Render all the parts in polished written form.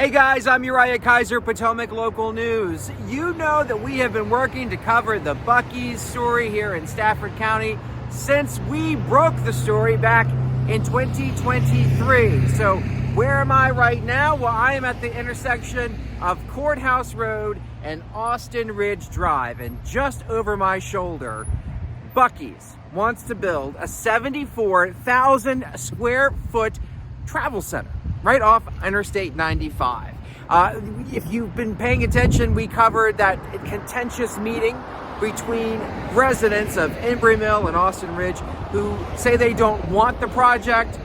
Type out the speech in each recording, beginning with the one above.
Hey guys, I'm Uriah Kiser, Potomac Local News. You know that we have been working to cover the Buc-ee's story here in Stafford County since we broke the story back in 2023. So where am I right now? Well, I am at the intersection of Courthouse Road and Austin Ridge Drive, and just over my shoulder, Buc-ee's wants to build a 74,000 square foot travel center right off Interstate 95. If you've been paying attention, we covered that contentious meeting between residents of Embry Mill and Austin Ridge who say they don't want the project.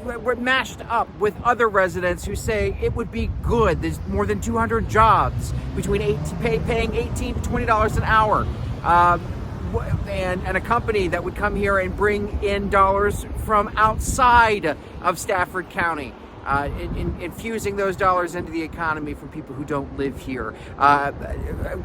We're mashed up with other residents who say it would be good. There's more than 200 jobs between paying $18 to $20 an hour. And a company that would come here and bring in dollars from outside of Stafford County, infusing those dollars into the economy from people who don't live here.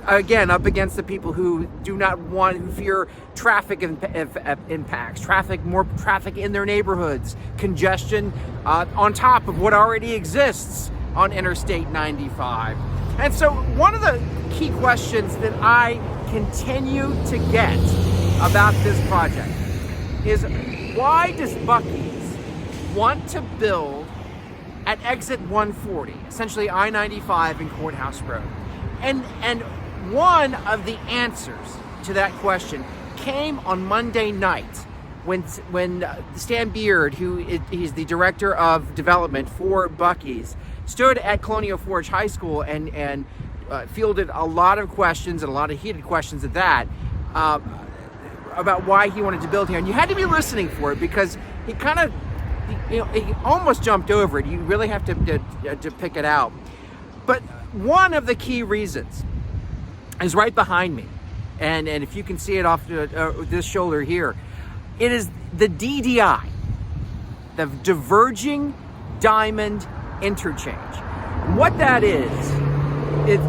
Again, up against the people who do not want, who fear traffic impacts, more traffic in their neighborhoods, congestion on top of what already exists on Interstate 95. And so one of the key questions that I continue to get about this project is, why does Buc-ee's want to build at exit 140, essentially I-95 and Courthouse Road? And one of the answers to that question came on Monday night when Stan Beard, he's the director of development for Buc-ee's, stood at Colonial Forge High School and fielded a lot of questions, and a lot of heated questions at that, about why he wanted to build here. And you had to be listening for it, because he kind of, he almost jumped over it. You really have to pick it out. But one of the key reasons is right behind me. And if you can see it off this shoulder here, it is the DDI, the Diverging Diamond Interchange. And what that is, it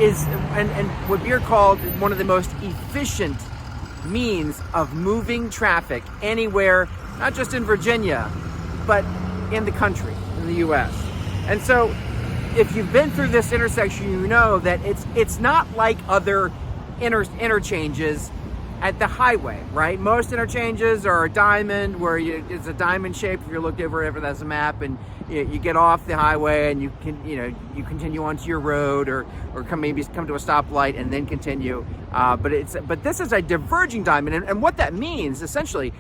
is, and what Beaver called one of the most efficient means of moving traffic anywhere, not just in Virginia, but in the country, in the U.S. And so, if you've been through this intersection, you know that it's not like other interchanges at the highway, right? Most interchanges are a diamond, where it's a diamond shape. If you're looking over it, that's a map, and you get off the highway and you continue onto your road, or maybe come to a stoplight and then continue. But this is a diverging diamond, and what that means essentially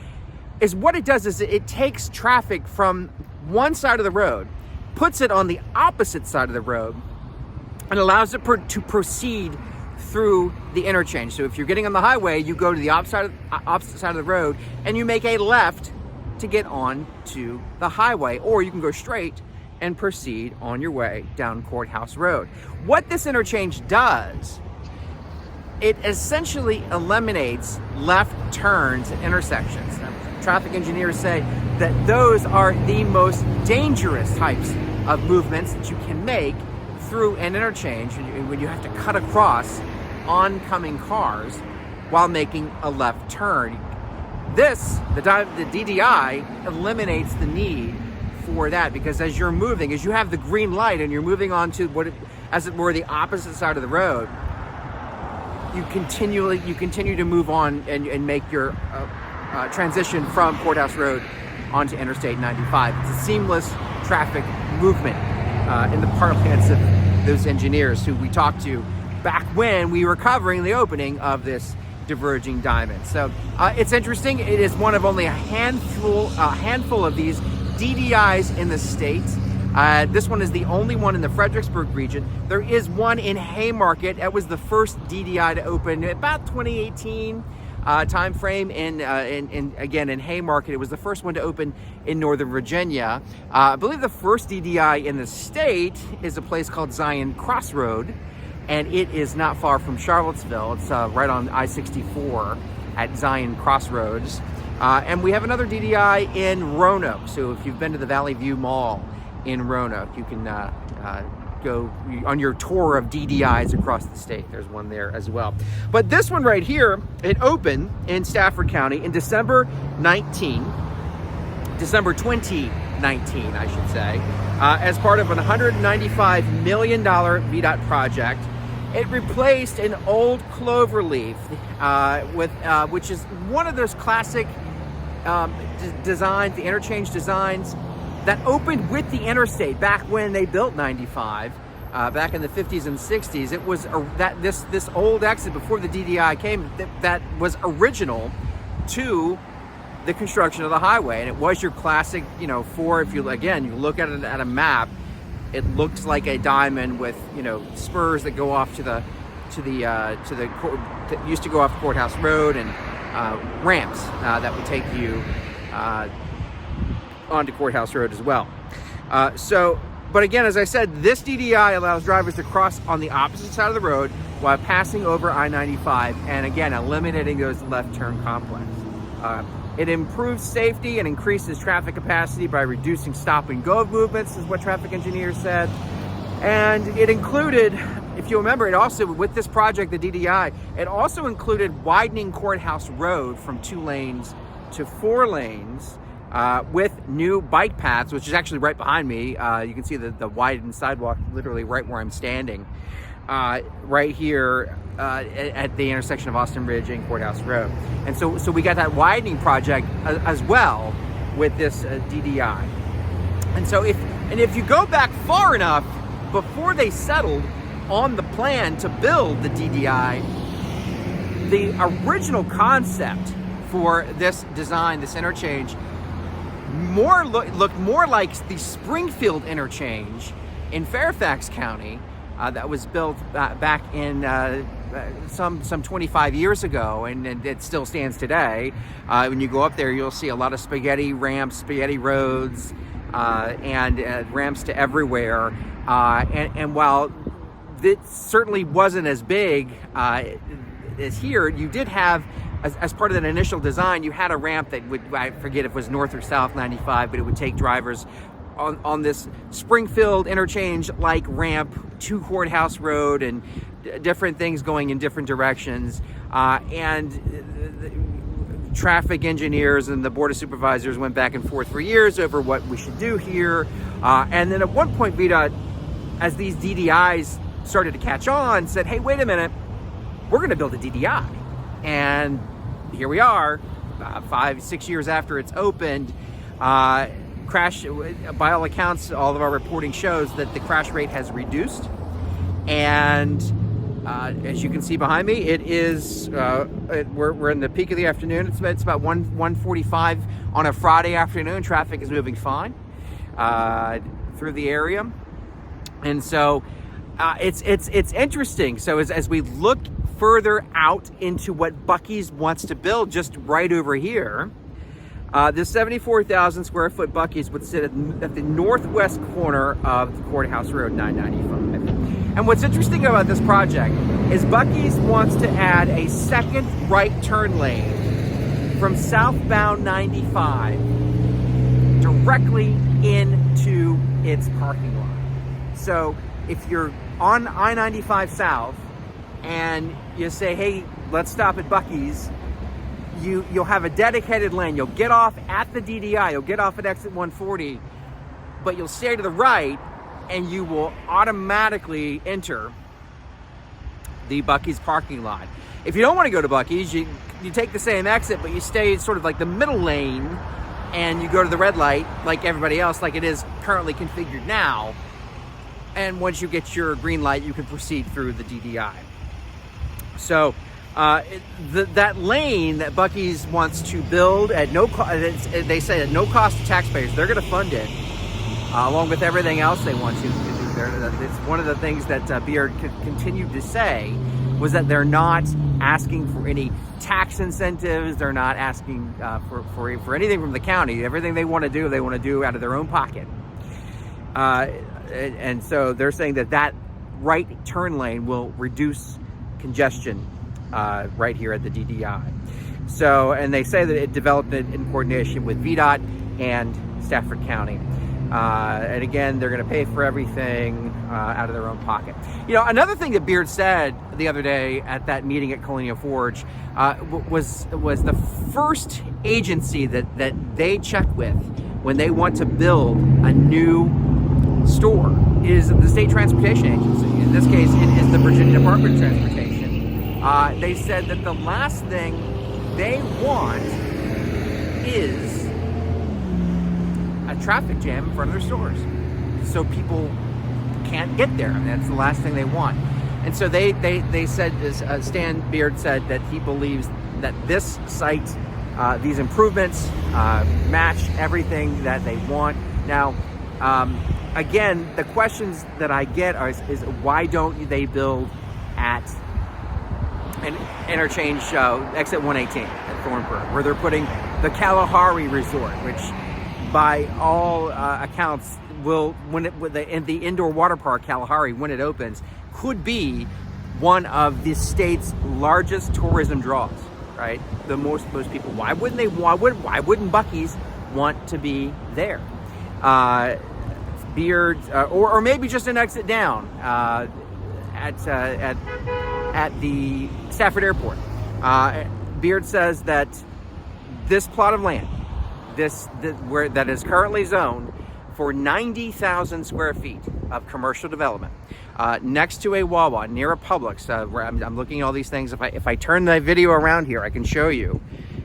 is, what it does is it takes traffic from one side of the road, puts it on the opposite side of the road, and allows it to proceed through the interchange. So if you're getting on the highway, you go to the opposite side of the road and you make a left to get on to the highway, or you can go straight and proceed on your way down Courthouse Road. What this interchange does, it essentially eliminates left turns at intersections. Now, traffic engineers say that those are the most dangerous types of movements that you can make through an interchange, when you have to cut across oncoming cars while making a left turn. The DDI eliminates the need for that, because as you're moving, as you have the green light and you're moving onto as it were, the opposite side of the road, you continue to move on and make your transition from Courthouse Road onto Interstate 95. It's a seamless traffic movement, in the parlance of those engineers who we talked to back when we were covering the opening of this Diverging Diamond. So it's interesting. It is one of only a handful of these DDIs in the state. This one is the only one in the Fredericksburg region. There is one in Haymarket. That was the first DDI to open about 2018 time frame. Again in Haymarket, it was the first one to open in Northern Virginia. I believe the first DDI in the state is a place called Zion Crossroad, and it is not far from Charlottesville. It's right on I-64 at Zion Crossroads. And we have another DDI in Roanoke. So if you've been to the Valley View Mall in Roanoke, you can go on your tour of DDIs across the state. There's one there as well. But this one right here, it opened in Stafford County in December 2019. 19, I should say, as part of a $195 million VDOT project. It replaced an old cloverleaf, which is one of those classic designs, the interchange designs that opened with the interstate back when they built 95, back in the 50s and 60s. It was this old exit before the DDI came that was original to the construction of the highway, and it was your classic, if you look at it at a map, it looks like a diamond with spurs that go off that used to go off Courthouse Road, and ramps that would take you onto Courthouse Road as well. But again, as I said, this DDI allows drivers to cross on the opposite side of the road while passing over I-95, and again, eliminating those left turn complex. It improves safety and increases traffic capacity by reducing stop and go movements, is what traffic engineers said. And it included, if you remember, it also, with this project, the DDI, it also included widening Courthouse Road from 2 lanes to 4 lanes with new bike paths, which is actually right behind me. You can see the widened sidewalk literally right where I'm standing, right here at the intersection of Austin Ridge and Courthouse Road. And so we got that widening project as well with this DDI. And so if you go back far enough, before they settled on the plan to build the DDI, the original concept for this design, this interchange, looked more like the Springfield interchange in Fairfax County that was built back in some 25 years ago, and it still stands today. When you go up there, you'll see a lot of spaghetti ramps, spaghetti roads, and ramps to everywhere. And while it certainly wasn't as big as here, you did have, as part of that initial design, you had a ramp that would, I forget if it was north or south 95, but it would take drivers on this Springfield interchange like ramp to Courthouse Road, and different things going in different directions. And traffic engineers and the Board of Supervisors went back and forth for years over what we should do here. And then at one point, VDOT, as these DDIs started to catch on, said, hey, wait a minute, we're going to build a DDI. And here we are, 5-6 years after it's opened. Crash, by all accounts, all of our reporting shows that the crash rate has reduced. And as you can see behind me, it is, we're in the peak of the afternoon. It's about 1:45 on a Friday afternoon. Traffic is moving fine through the area. And so it's interesting. So as we look further out into what Buc-ee's wants to build just right over here, this 74,000 square foot Buc-ee's would sit at the northwest corner of the Courthouse Road 995. And what's interesting about this project is Buc-ee's wants to add a second right turn lane from southbound 95 directly into its parking lot. So if you're on I-95 South and you say, hey, let's stop at Buc-ee's, you'll have a dedicated lane. You'll get off at the DDI, you'll get off at exit 140, but you'll stay to the right and you will automatically enter the Buc-ee's parking lot. If you don't want to go to Buc-ee's, you take the same exit, but you stay sort of like the middle lane and you go to the red light like everybody else, like it is currently configured now. And once you get your green light, you can proceed through the DDI. So that lane that Buc-ee's wants to build at no cost, they say at no cost to taxpayers, they're going to fund it, along with everything else they want to do there. It's one of the things that Beaver continued to say was that they're not asking for any tax incentives. They're not asking for anything from the county. Everything they want to do out of their own pocket. And so they're saying that right turn lane will reduce congestion right here at the DDI. So, and they say that it developed it in coordination with VDOT and Stafford County. And again, they're going to pay for everything out of their own pocket. You know, another thing that Beard said the other day at that meeting at Colonial Forge was the first agency that they checked with when they want to build a new store is the state transportation agency. In this case, it is the Virginia Department of Transportation. They said that the last thing they want is a traffic jam in front of their stores, so people can't get there. And that's the last thing they want. And so they said, Stan Beard said that he believes that this site, these improvements, match everything that they want. Now, again, the questions that I get is why don't they build at an interchange, exit 118 at Thornburg, where they're putting the Kalahari Resort, which by all accounts will, the indoor water park Kalahari, when it opens, could be one of the state's largest tourism draws, right? The most people. Why wouldn't Buc-ee's want to be there? Beard, or maybe just an exit down at the Stafford Airport. Beard says that this plot of land, that is currently zoned for 90,000 square feet of commercial development, next to a Wawa, near a Publix, where I'm looking at all these things. If I turn the video around here, I can show you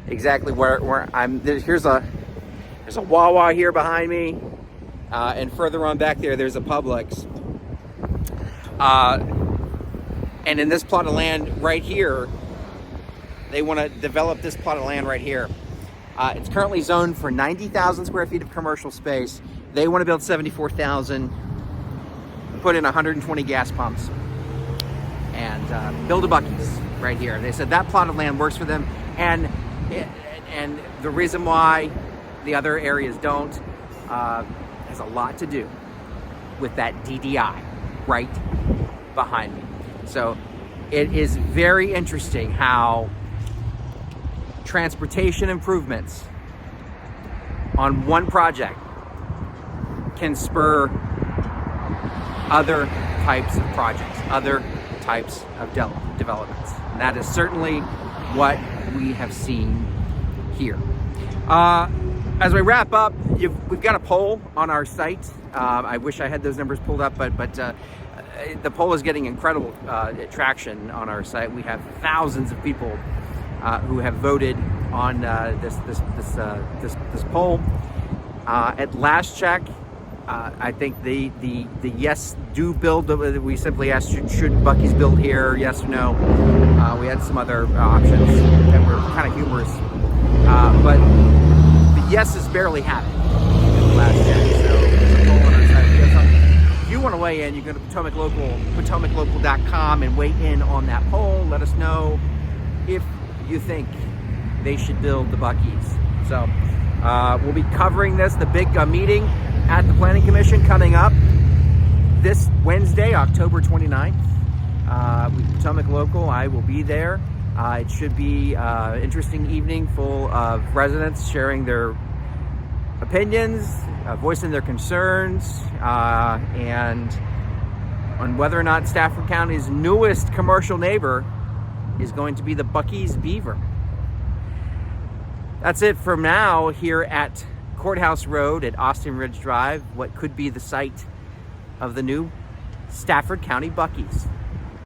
exactly where I'm. There's a Wawa here behind me, and further on back there's a Publix. And in this plot of land right here, they want to develop this plot of land right here. It's currently zoned for 90,000 square feet of commercial space. They want to build 74,000, put in 120 gas pumps, and build a Buc-ee's right here. They said that plot of land works for them, and the reason why the other areas don't has a lot to do with that DDI right behind me. So it is very interesting how transportation improvements on one project can spur other types of projects, other types of developments. And that is certainly what we have seen here. As we wrap up, we've got a poll on our site. I wish I had those numbers pulled up, but the poll is getting incredible traction on our site. We have thousands of people who have voted on this poll. At last check, I think the yes do build. We simply asked should Buc-ee's build here, yes or no. We had some other options that were kind of humorous, but the yeses barely have it at the last check. So there's a poll on our site. If you want to weigh in, you go to Potomac Local, PotomacLocal.com, and weigh in on that poll. Let us know if you think they should build the Buc-ee's. So we'll be covering the big meeting at the Planning Commission coming up this Wednesday, October 29th. With Potomac Local, I will be there. It should be an interesting evening full of residents sharing their opinions, voicing their concerns, and on whether or not Stafford County's newest commercial neighbor is going to be the Buc-ee's Beaver. That's it for now here at Courthouse Road at Austin Ridge Drive, what could be the site of the new Stafford County Buc-ee's.